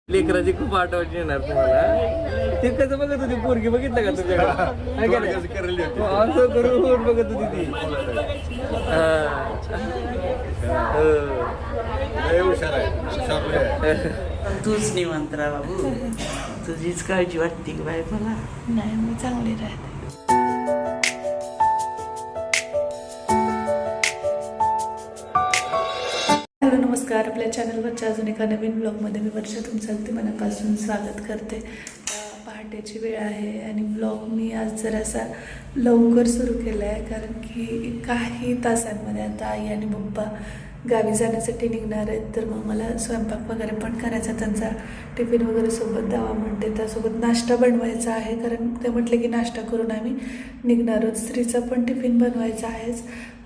लेकराची खूप आठवण येणार तुम्हाला. ते कसं बघत होती पोरगी, बघितलं का तुझ्याकडे असं करून बघत होती ती. तूच निवांत राहा बाबू, तुझीच काळजी वाटते की बाय मला. नाही, मी चांगली राहते. हॅलो नमस्कार. आपल्या चॅनलवरच्या अजून एका नवीन ब्लॉगमध्ये मी वर्षा तुमचं अगदी मनापासून स्वागत करते. पहाटेची वेळ आहे आणि ब्लॉग मी आज जरासा लवकर सुरू केला आहे, कारण की काही तासांमध्ये आता आई आणि पप्पा गावी जाण्यासाठी निघणार आहेत. तर मग मला स्वयंपाक वगैरे पण करायचा, त्यांचा टिफिन वगैरे सोबत द्यावा म्हणते. त्यासोबत नाश्ता बनवायचा आहे, कारण ते म्हटले की नाश्ता करून आम्ही निघणार आहोत. स्त्रीचा पण टिफिन बनवायचा आहेच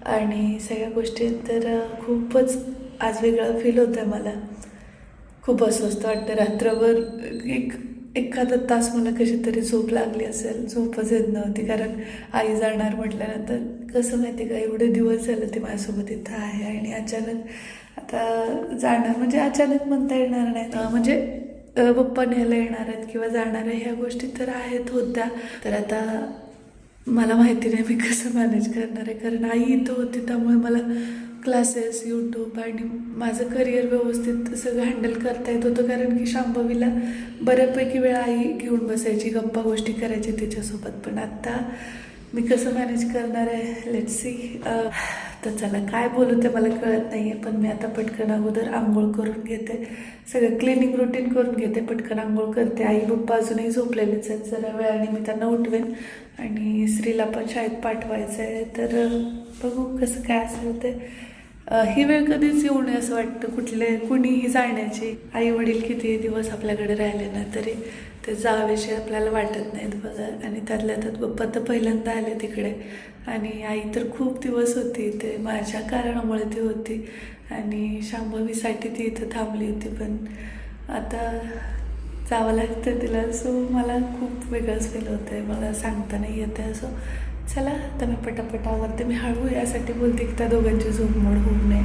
आणि सगळ्या गोष्टी. तर खूपच आज वेगळं फील होतं आहे मला. खूप अस्वस्थ वाटतं. रात्रभर एखादा तास मला कशी तरी झोप लागली असेल, झोपच येत नव्हती. कारण आई जाणार म्हटल्यानंतर कसं माहिती का, एवढे दिवस झालं ते माझ्यासोबत इथं आहे आणि अचानक आता जाणार म्हणजे अचानक म्हणता येणार नाही. म्हणजे पप्पा न्यायला येणार आहेत किंवा जाणार आहे ह्या गोष्टी तर होत्या. तर आता मला माहिती नाही मी कसं मॅनेज करणार आहे, कारण आई इथं होती. त्यामुळे मला क्लासेस, यूट्यूब आणि माझं करिअर व्यवस्थित सगळं हँडल करता येत होतं. कारण की शांभवीला बऱ्यापैकी वेळा आई घेऊन बसायची, गप्पा गोष्टी करायची तिच्यासोबत. पण आत्ता मी कसं मॅनेज करणार आहे, लेट्स सी. तर चला, काय बोलू ते मला कळत नाही आहे. पण मी आता पटकन अगोदर आंघोळ करून घेते, सगळं क्लिनिंग रुटीन करून घेते, पटकन आंघोळ करते. आई पप्पा अजूनही झोपलेलेच आहेत. जरा वेळाने मी त्यांना उठवेन आणि स्त्रीला पण शाळेत पाठवायचं आहे. तर बघू कसं काय असेल ते. ही वेळ कधीच येऊ नये असं वाटतं कुणीही जाण्याची. आई वडील कितीही दिवस आपल्याकडे राहिले ना तरी ते जावेशी आपल्याला वाटत नाहीत बघा. आणि त्यातल्या त्यात पप्पा तर पहिल्यांदा आले तिकडे आणि आई तर खूप दिवस होती. ते माझ्या कारणामुळे ती होती आणि शांभवीसाठी ती इथं थांबली होती. पण आता जावं लागतं तिला. सो मला खूप वेगळंच फील होतं आहे, मला सांगता नाही येत आहे. असं चला आता मी पटापट आवरते. मी हळू यासाठी बोलते की त्या दोघांची झोपमोड होऊ नये.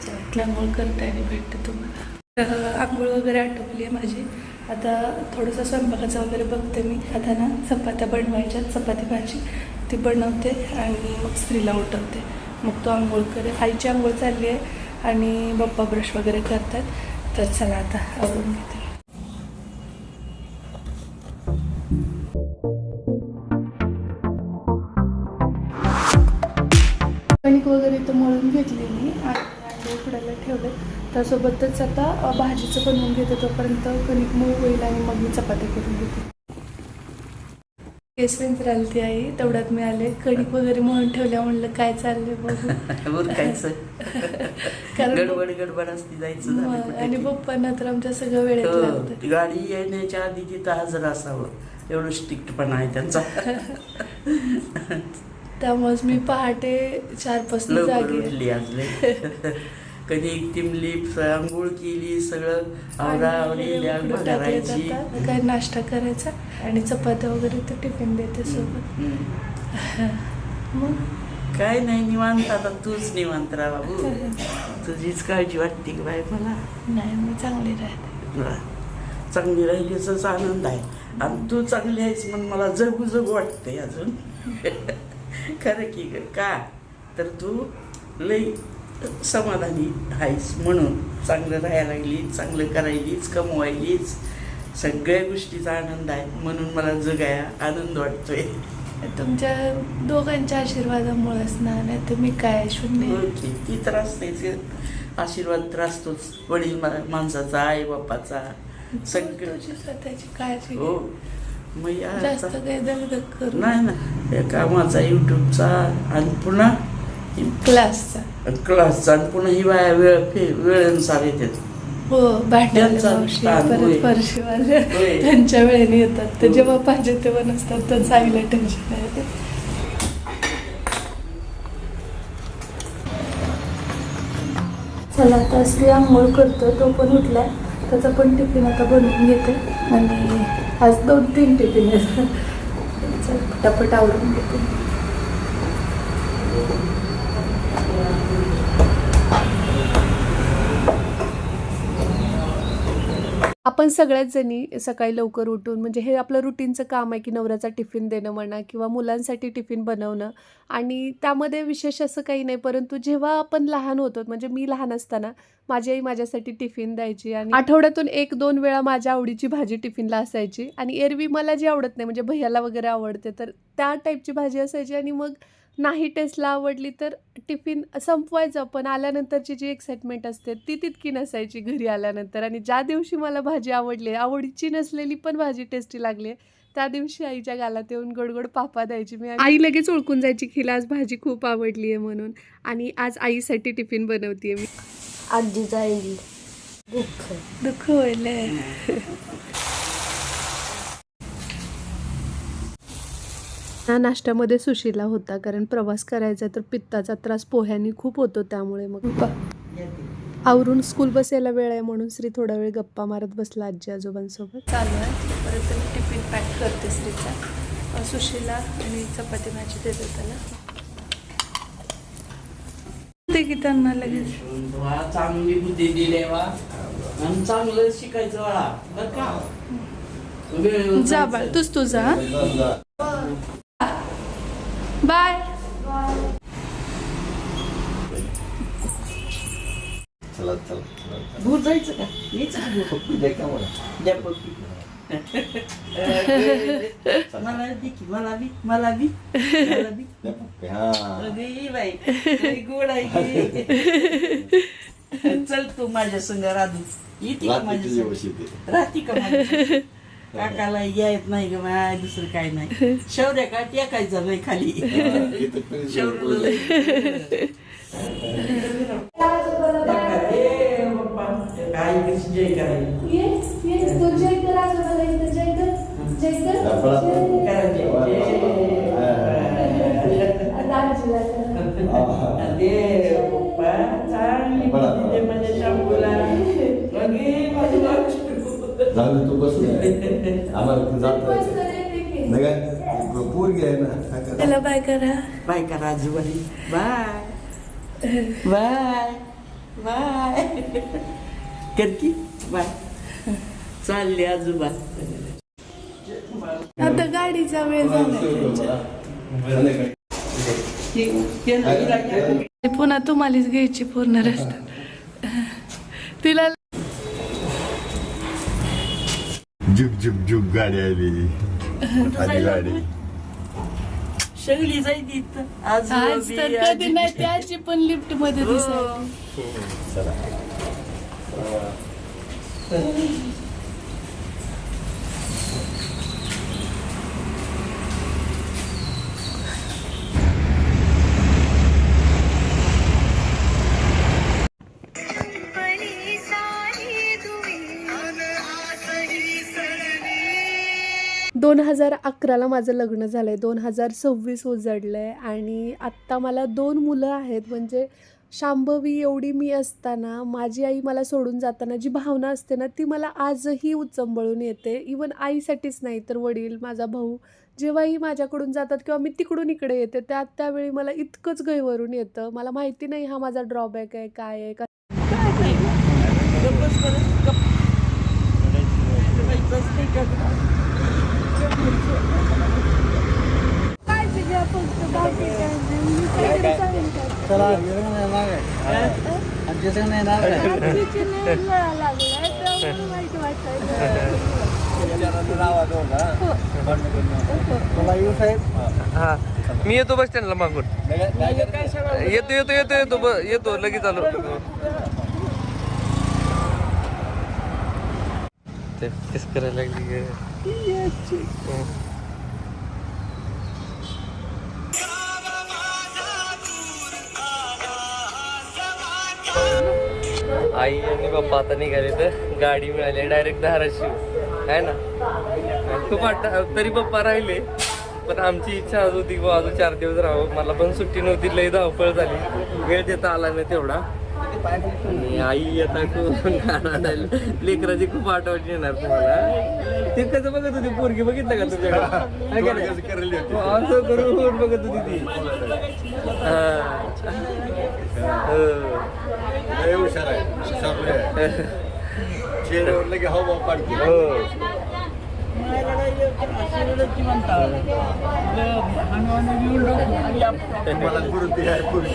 चला आंघोळ करते आणि भेटते तुम्हाला. आंघोळ वगैरे आटोपली आहे माझी. आता थोडंसं स्वयंपाकाचं वगैरे बघते मी. आता ना चपात्या बनवायच्या, चपाती भाजी ती बनवते आणि मग स्त्रीला उठवते. मग तो आंघोळ करे. आईची आंघोळ चालली आहे आणि पप्पा ब्रश वगैरे करतात. तर चला आता आवरून घेते. कणिक वगैरे तर मळून घेतली मी आणि अंडे उकडायला ठेवले. त्यासोबतच आता भाजीचं बनवून घेते. तोपर्यंत कणिक मऊ होईल आणि मग मी चपात्या करून घेते. केसवेंच राहिली आई, तेवढ्यात मी आले. कणिक वगैरे मळून ठेवल्या, म्हणलं काय चाललंय बघू. उरकायचं कारण गडबड असती, जायचं आणि पप्पांना तर आमच्या सगळं वेळेत लागतं. गाडी येण्याच्या आधी तिथं हजर असावं, एवढं स्ट्रिक्टपणा आहे त्यांचा. त्यामुळेच मी पहाटे 4 पासून जागी उठली आज लय. कधी टिमली, आंघोळ केली, सगळं आवरावली, करायची, काय नाश्ता करायचा आणि चपात्या वगैरे तर टिफिन देते सोबत. मग काय नाही, निवांत. आता तूच निवांत राहा बाबू, तुझीच काळजी वाटते की बाय मला. नाही, मी चांगली राहते. चांगली राहिलीचाच आनंद आहे. आणि तू चांगली आहेस म्हणून मला जगू जगू वाटते अजून. खरं की का तर तू लई समाधानी आहेस म्हणून. चांगलं राहायला लागलीच, चांगलं करायलीच, कमवायलीच, सगळ्या गोष्टीचा आनंद आहे म्हणून मला जगाया आनंद वाटतोय. तुमच्या दोघांच्या आशीर्वादामुळेच ना, नाही तर मी काय शून्य. ओके, ती तर असतेच, आशीर्वाद तर असतोच वडील माणसाचा, आई बापाचा, सगळं. स्वतःची काळजी. हो, मग जास्त काही दगदग करू नाही ना. या कामाचा, युट्यूबचा आणि पुन्हा क्लासचा आणि पुन्हा ही वेळेनुसार येतात. हो, भांड्याला मावशी, परत फरशीवाले त्यांच्या वेळेने येतात. ते जेव्हा पाहिजे तेव्हा नसतात, तर चांगलं टेन्शन आहे. चला आता श्री आंघोळ करतो, तो पण उठलाय. त्याचा पण टिफिन आता बनवून घेते आणि आज 2-3 टिफिन आहेत. चल पटापट आवरून घेते. आपण सगळ्याच जणी सकाळी लवकर उठून म्हणजे हे आपलं रुटीनचं काम आहे की नवऱ्याचा टिफिन देणं म्हणा किंवा मुलांसाठी टिफिन बनवणं आणि त्यामध्ये विशेष असं काही नाही. परंतु जेव्हा आपण लहान होतो म्हणजे मी लहान असताना माझी आई माझ्यासाठी टिफिन द्यायची आणि आठवड्यातून 1-2 वेळा माझ्या आवडीची भाजी टिफिनला असायची आणि एरवी मला जी आवडत नाही म्हणजे भैयाला वगैरे आवडते तर त्या टाईपची भाजी असायची आणि मग नाही टेस्टला आवडली तर टिफिन संपवायचं. पण आल्यानंतरची जी एक्साइटमेंट असते ती तितकी नसायची घरी आल्यानंतर. आणि ज्या दिवशी मला भाजी आवडली आवडीची नसलेली पण भाजी टेस्टी लागली त्या दिवशी आईच्या गालात येऊन गोड पापा द्यायची मी. आई लगेच ओळखून जायची की हिला आज भाजी खूप आवडली आहे म्हणून. आणि आज आईसाठी टिफिन बनवते मी. आजी जाईल दुःख होईल. नाश्त्यामध्ये सुशीला होता कारण प्रवास करायचा तर पित्ताचा त्रास पोह्यांनी खूप होतो त्यामुळे मग आवरून स्कूल बस यायला वेळ आहे म्हणून श्री थोडा वेळ गप्पा मारत बसला आजी आजोबांसोबत. चालू आहे परत मी टिफिन पॅक करते श्रीचा. सुशीला आणि चपाती भाजी देते त्याला ते की त्यांना लगेच चांगली बुद्धी दिली वा आणि चांगलं शिकायचं वा बरं का. जा बाळ तू जा. बाय. दूर जायचं का मीच द्या पप्पी. मला बी बाई गोड आहे. चल तू माझ्या संग राधू येते का माझ्या राहती का माझ्या काकाला यायत नाही ग माय दुसरं काय नाही. शौर्य का टेकायचं नाही खाली काय जय तू बसून आम्हाला पोरगी आहे ना. त्याला बाय करा. बाय करा आजूबाई. बाय बाय बाय कर की बाय. चालले आजोबा. आता गाडीचा वेळ झाला पुन्हा तुम्हालाच घ्यायची पूर्ण रस्ता तिला. जुग जुग जुग गाडी आली. आधी गाडी सगळी जायची आज तर कधी नाही त्याची पण लिफ्ट मध्ये दिसायची. दोन 2011ला माझं लग्न झालंय. 2026 उजडलंय आणि आत्ता मला 2 मुलं आहेत. म्हणजे शांभवी एवढी मी असताना माझी आई मला सोडून जाताना जी भावना असते ना ती मला आजही उचंबळून येते. इवन आईसाठीच नाही तर वडील माझा भाऊ जेव्हाही माझ्याकडून जातात किंवा मी तिकडून इकडे येते त्यावेळी मला इतकंच गैवरून येतं. मला माहिती नाही हा माझा ड्रॉबॅक आहे काय आहे का. हा मी येतो बस स्टँडला मागून. येतो लगेच आलो. किस करायला लागली. आई आणि पप्पा आता निघाले तर गाडी मिळाली डायरेक्ट धाराशिव आहे ना. खूप तरी पप्पा राहिले पण आमची इच्छा होती की अजून 4 दिवस राहावं. मला पण सुट्टी नव्हती लई धावपळ झाली वेळ देता आला नाही तेवढा. आणि आई आता खूप लेकराची खूप आठवण येणार तुम्हाला. ते कसं बघत होती पोरगी बघितलं का तुमच्याकडे असं करून बघत होती ती. चेहऱ्यावर लगे हवा काढते. मला गुरुती आहे पुरी.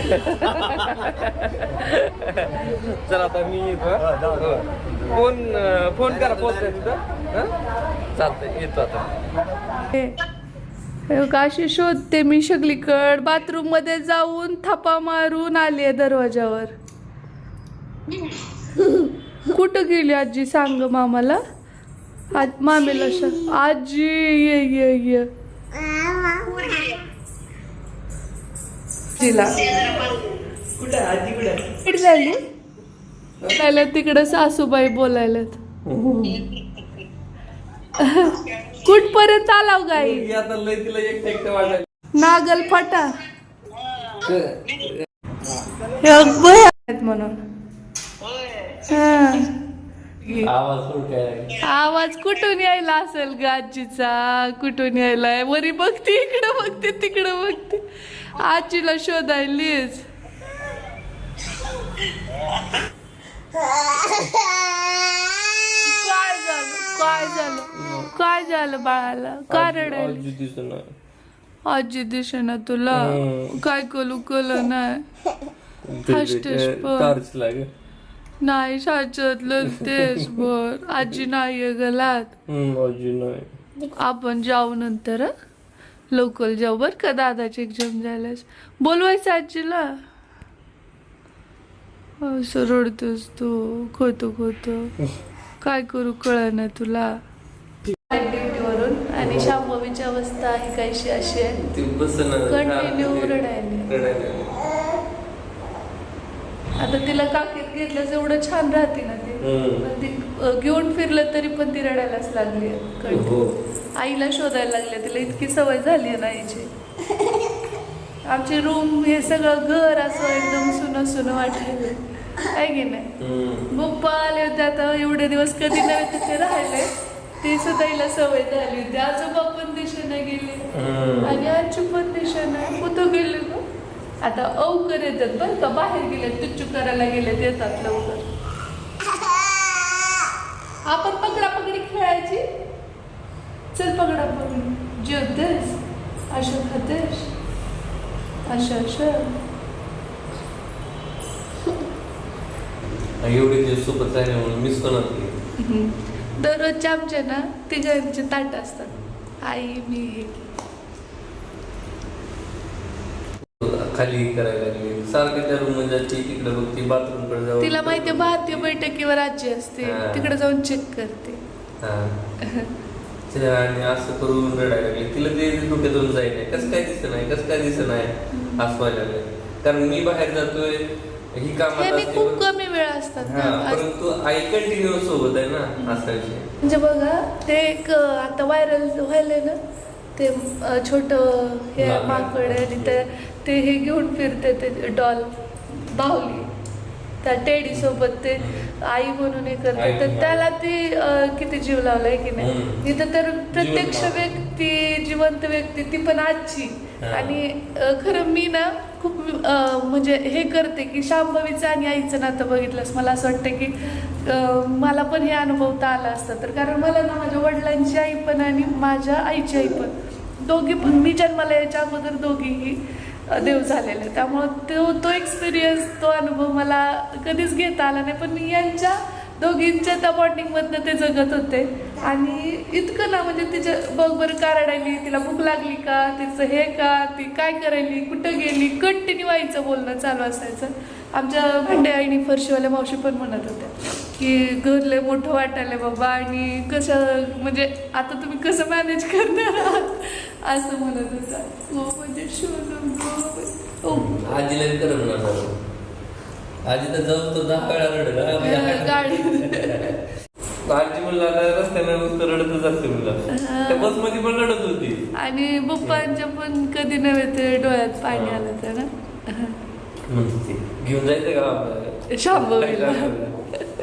चल आता मी येतो हा. फोन करा पोहोचतोय तिथं. चालतंय येतो आता. काशी शोधते मी सगळीकड. बाथरूम मध्ये जाऊन थापा मारून आली दरवाजावर. कुठं गेली आजी सांग मामाला. आज मामीला सांग. आजी ये ये ये. तिला कुठं आजी कुठं? कुठं झाली त्याला तिकडं सासूबाई बोलायलात. कुठपर्यंत आलाव गाई. आता लय तिला एकटं वाटायला. नागल फाटा हे म्हणून. हा. आवाज कुठून यायला असेल ग आजीचा. कुठून यायलाय. वरी बघते इकडं बघते तिकडं बघते. आजीला शोधायलीच. काय झालं काय झालं काय झालं बाळाला. का रडायली. आजी दिसेना तुला. काय करू कळलं नाही. हसतेस पण टॉर्च लाग. नाही साचतलं तेच बर. आजी नाहीये गलात. आजी नाही. आपण जाऊ नंतर हं? लवकर जाऊ बर का. दादाची एक्झाम झाल्यास बोलवायचं आजीला. असं रडतोस तू. खोतो खोतो. काय करू कळना तुला. ड्युटीवरून आणि शांभवीची अवस्था आहे काहीशी अशी आहे. कंटिन्यू रडायला. आता तिला काकीत घेतलं जेवढं छान राहते ना ती. पण ती घेऊन फिरलं तरी पण ती रडायलाच लागली. आईला शोधायला लागले. तिला इतकी सवय झाली आहे ना आईची. आमचे रूम हे सगळं घर असं एकदम सुनं सुनं वाटायला आहे की नाही. पप्पा आले होते आता एवढे दिवस कधी नव्हे तिथे राहिले. ते सुद्धा हिला सवय झाली होती. आजोबा पण दिशेने गेले आणि आजी पण दिशेने. कुठं गेले ग. आता अवकर येतात बरं का. बाहेर गेले तुच्चू करायला गेलेत येतात लवकर. आपण पकडा पकडी खेळायची. चल पकडा पकडी. जेवतेस असं खातेस असं असं. एवढे दिवस सोबत राहिले म्हणून मिस पण. दररोजचे आमचे ना तिघांचे ताट असतात. आई मी हे खाली करायला लागली. सारखं त्या रूम मध्ये जाते तिकडे बघते. बाथरूम कडे जाऊ. तिला माहितीये भारतीय बैठकीवर आजी असते. तिकडे जाऊन चेक करते. आणि असं करून रडायला लागले. तिला ते डोक्यातून जाई नाही. कसं काय दिसत नाही कसं काय दिसत नाही असं व्हायला लागलं. कारण मी बाहेर जातोय ही कामात खूप कमी वेळ असतात ना. परंतु आई कंटिन्यू सोबत आहे ना. असा विषय म्हणजे बघा ते एक आता व्हायरल व्हायलंय ना ते छोट हे माकड आणि ते हे घेऊन फिरते ते डॉल बाहुली. त्या टेडी सोबत ते आई म्हणून हे करते. तर त्याला ती किती जीव लावलाय की नाही. इथं तर प्रत्यक्ष व्यक्ती जिवंत व्यक्ती ती पण आजची. आणि खरं मी ना खूप म्हणजे हे करते की शांभवीचं आणि आईचं नातं बघितलंस. मला असं वाटतं की मला पण हे अनुभवता आला असतं. तर कारण मला ना माझ्या वडिलांची आई पण आणि माझ्या आईची आई पण दोघी पण मी जन्माला यायच्या अगोदर दोघीही देव झालेले. त्यामुळं तो एक्सपिरियन्स तो अनुभव मला कधीच घेता आला नाही. पण मी यांच्या दोघींच्या त्या बॉन्डिंगमधनं ते जगत होते. आणि इतकं ना म्हणजे तिच्या बघ बरं का रडायली. तिला भूक लागली का. तिचं हे का. ती काय करायली कुठं गेली. कंटिन्यू आईचं बोलणं चालू असायचं. आमच्या भांड्या आईनी फरशीवाल्या मावशी पण म्हणत होत्या की घर लय मोठं वाटायला बाबा. आणि कसं म्हणजे आता तुम्ही कसं मॅनेज करणार आहात असं म्हणत होता. हो म्हणजे आजीला करत. आजी तर जाऊ तो 10 वेळा रडला गाडी. आजी म्हणला रस्त्याने नुसतं रडतच असते म्हणला. त्या बस मध्ये पण रडत होती. आणि पप्पांच्या पण कधी नव्हे ते डोळ्यात पाणी आलं तर ना. म्हणते घेऊन जायचं का शांभवीला.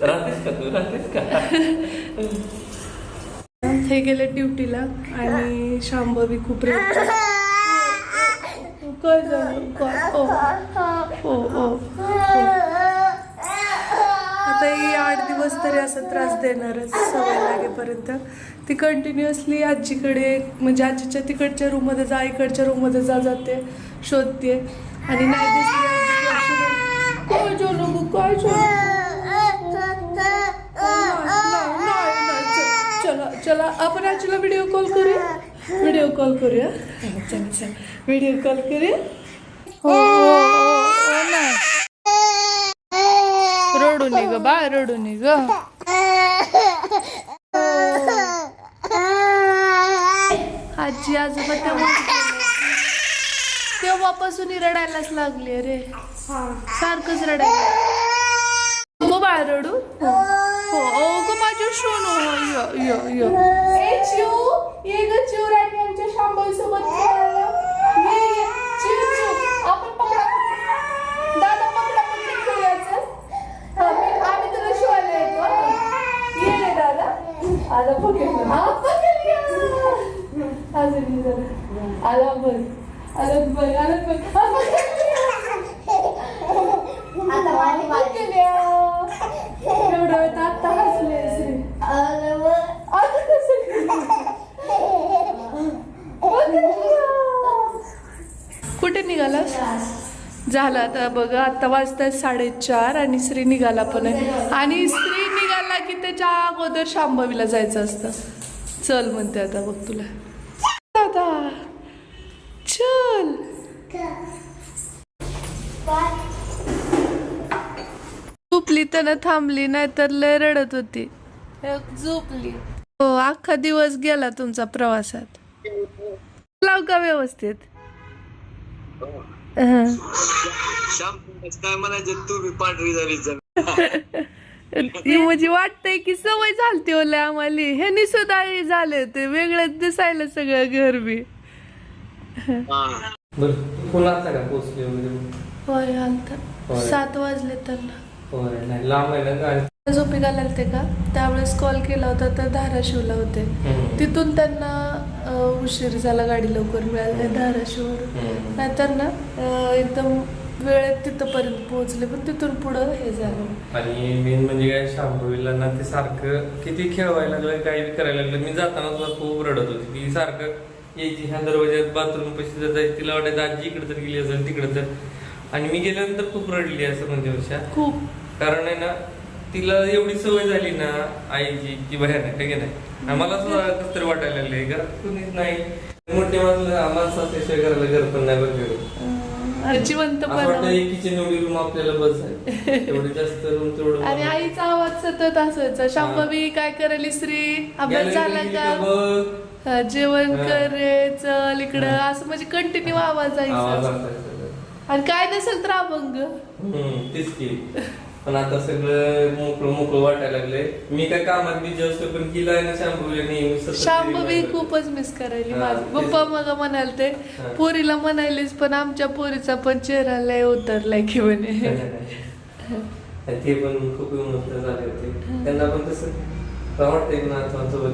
राहतेस का तू राहतेस का. हे गेले ड्युटीला आणि शांभवी खूप रडते. काय झालं काय. ओ ओ ओ आता ही 8 दिवस तरी असं त्रास देणारच सवय लागेपर्यंत. ती कंटिन्युअसली आजीकडे म्हणजे आजीच्या तिकडच्या रूममध्ये जा, इकडच्या रूममध्ये जाते, शोधते आणि नाही दिसली काय जेवण काय चला चला आपण आजीला व्हिडिओ कॉल करूया. व्हिडिओ कॉल करूया. चला चला व्हिडिओ कॉल करूया. हो ना रडू नये ग बा, रडू नये ग. आजी आजोबा तेव्हापासून रडायलाच लागली रे, सारखंच रडायला. गो बाळ रडू. हो गो माझ्या सोनू. ये ग चिव राणी आमच्या शांभवी सोबत खेळायला. ये चिव आपण पकडा दादा पकडा पकडी खेळायचं. आम्ही तुला शिवायला येतो. ये रे दादा. आला पकड. हा पकडली. अजून जरा आला बघ. आलत बघ. आता आता हसले श्री. कुठे निघाला झालं आता बघा. आता वाजतात 4:30 आणि श्री निघाला पण आहे. आणि श्री निघाला की त्याच्या अगोदर शांभवीला जायचं असतं. चल म्हणते आता बघ तुला दादा चल. झोपली तर थांबली नाही तर लय रडत होती. झोपली. हो अख्खा दिवस गेला तुमचा प्रवासात. लाव का व्यवस्थित. काय म्हणायचं तू बी पांढरी झाली म्हणजे वाटतंय की सवय झालती ओले आम्हाला. ह्यानी सुद्धा हे झाले होते वेगळंच दिसायला सगळं घर बी. पुण्याचा का पोचले वगैरे. होय आलता 7 वाजले त्यांना. होय नाही लांब आहे ना गाडी. झोपी घालायला ते का त्यावेळेस कॉल केला होता तर धाराशिवला होते. तिथून त्यांना उशीर झाला, गाडी लवकर मिळाली नाही धाराशिववरून. नाहीतर ना एकदम वेळेत तिथपर्यंत पोहोचले पण तिथून पुढं हे झालं. आणि मेन म्हणजे काय शांभवीला ना ते सारखं किती खेळवायला लागलं काही करायला लागलं. मी जाताना सुद्धा खूप रडत होती. ती सारखं यायची ह्या दरवाज्यात बाथरूम पैसे जायची. तिला वाटायचं आजी इकडे तर गेली असेल तिकडे तर. आणि मी गेल्यानंतर खूप रडली असं म्हणजे वर्षा खूप. कारण आहे ना तिला एवढी सवय झाली ना आईची की भयानक आहे की नाही. आम्हाला सुद्धा कसं तरी वाटायला लागले का कुणीच नाही. मोठे माणसं असल्याशिवाय घराला घर पण नाही बघ. जिवंत किचन एवढी रूम आपल्याला बस आहे. एवढी जास्त रूम तेवढं. आणि आईचा आवाज सतत असायचा. शांभवी काय करेल श्री अभ्यास झाला का जेवण करे चल इकडं असं म्हणजे कंटिन्यू आवाज यायचा. आणि काय नसेल तर अभंग. तेच की. पण आता सगळं मोकळं वाटायला लागलंय. मी काय कामात बिझी असतो पण तिला आहे ना शांभवीला नेहमी शांभवी खूपच मिस करायली माझी. पप्पा मग म्हणाल ते पोरीला म्हणायलीच पण आमच्या पोरीचा पण चेहरा लय उतरलाय की म्हणे. ते पण खूप इमोशनल झाले होते. त्यांना पण तसं वाटतंय ना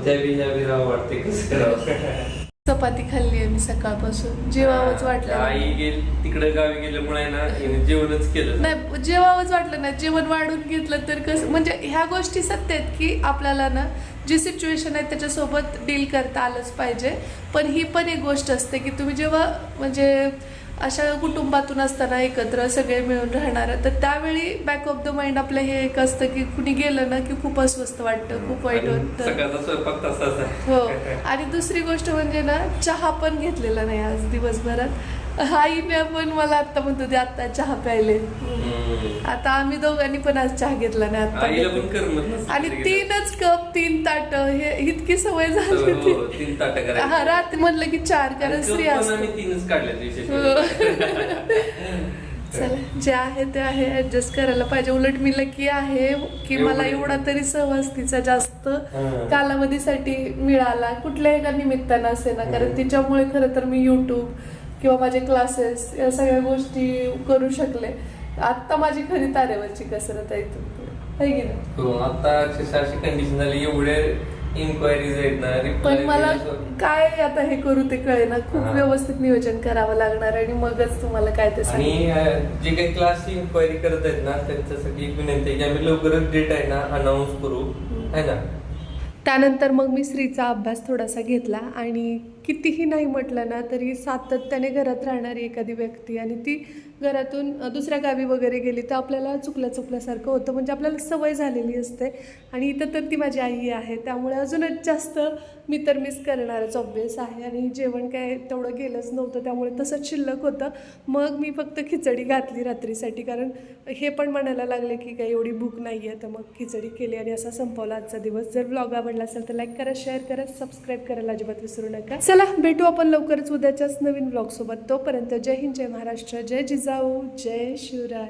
त्यावेळी वाटते कसं करावं. चपाती खाल्ली आहे मी सकाळपासून. जेवावंच वाटलं. आई गेली तिकडे गावी गेल्यामुळे ना जेवणच केलं नाही. जेवावंच वाटलं ना. जेवण वाढून घेतलं तर कसं म्हणजे ह्या गोष्टी सत्य आहेत की आपल्याला ना जी सिच्युएशन आहे त्याच्यासोबत डील करता आलंच पाहिजे. पण ही पण एक गोष्ट असते की तुम्ही जेव्हा म्हणजे अशा कुटुंबातून असताना एकत्र सगळे मिळून राहणार तर त्यावेळी बॅक ऑफ द माइंड आपलं हे एक असतं की कुणी गेलं ना की खूप अस्वस्थ वाटतं, खूप वाईट वाटतं. हो. आणि दुसरी गोष्ट म्हणजे ना चहा पण घेतलेला नाही आज दिवसभरात. आईने पण मला आता म्हणत होते आता चहा प्यायले. आता आम्ही दोघांनी पण आज चहा घेतला नाही आता. आणि 3च कप 3 ताट हे इतकी सवय झाली होती. 3 ताट करायची. हा रात्री म्हणलं की 4 कारण स्त्री असते. 3च काढले. चला जे आहे ते आहे ऍडजस्ट करायला पाहिजे. उलट मी लकी आहे की मला एवढा तरी सहवास तिचा जास्त कालावधीसाठी मिळाला कुठल्याही एका निमित्तानं असे ना. कारण तिच्यामुळे खरं तर मी युट्यूब किंवा माझे क्लासेस या सगळ्या गोष्टी करू शकले. आता माझी खरी तारेवरची कसरत आहे इथून पुढे. हो आता अशी कंडिशन झाली. इन्क्वायरीज आहेत ना पण मला reply काय आता हे करू ते कळेना. खूप हा. व्यवस्थित नियोजन करावं लागणार आणि मगच तुम्हाला काय ते सांग. आणि जे काही क्लासची इन्क्वायरी करत आहेत ना त्यांच्यासाठी एक विनंती आहे की आम्ही लवकरच डेट आहे ना अनाऊन्स करू है ना. त्यानंतर मग मी स्त्रीचा अभ्यास थोडासा घेतला आणि कितीही नाही म्हटलं ना तरी सातत्याने घरात राहणारी एखादी व्यक्ती आणि ती घरातून दुसऱ्या गावी वगैरे गेली तर आपल्याला चुकल्यासारखं होतं. म्हणजे आपल्याला सवय झालेली असते आणि इथं तर ती माझी आई आहे त्यामुळे अजूनच जास्त मी तर मिस करणारच ऑब्वियस आहे. आणि जेवण काय तेवढं गेलंच नव्हतं त्यामुळे तसंच शिल्लक होतं. मग मी फक्त खिचडी घातली रात्रीसाठी कारण हे पण म्हणायला लागले की काही एवढी भूक नाही आहे तर मग खिचडी केली आणि असा संपवला आजचा दिवस. जर व्लॉग आवडला असेल तर लाईक करा, शेअर करा, सबस्क्राईब करायला अजिबात विसरू नका. चला भेटू आपण लवकरच उद्याच्याच नवीन व्लॉगसोबत. तोपर्यंत जय हिंद, जय महाराष्ट्र, जय जिजाऊ, जय शिवराय.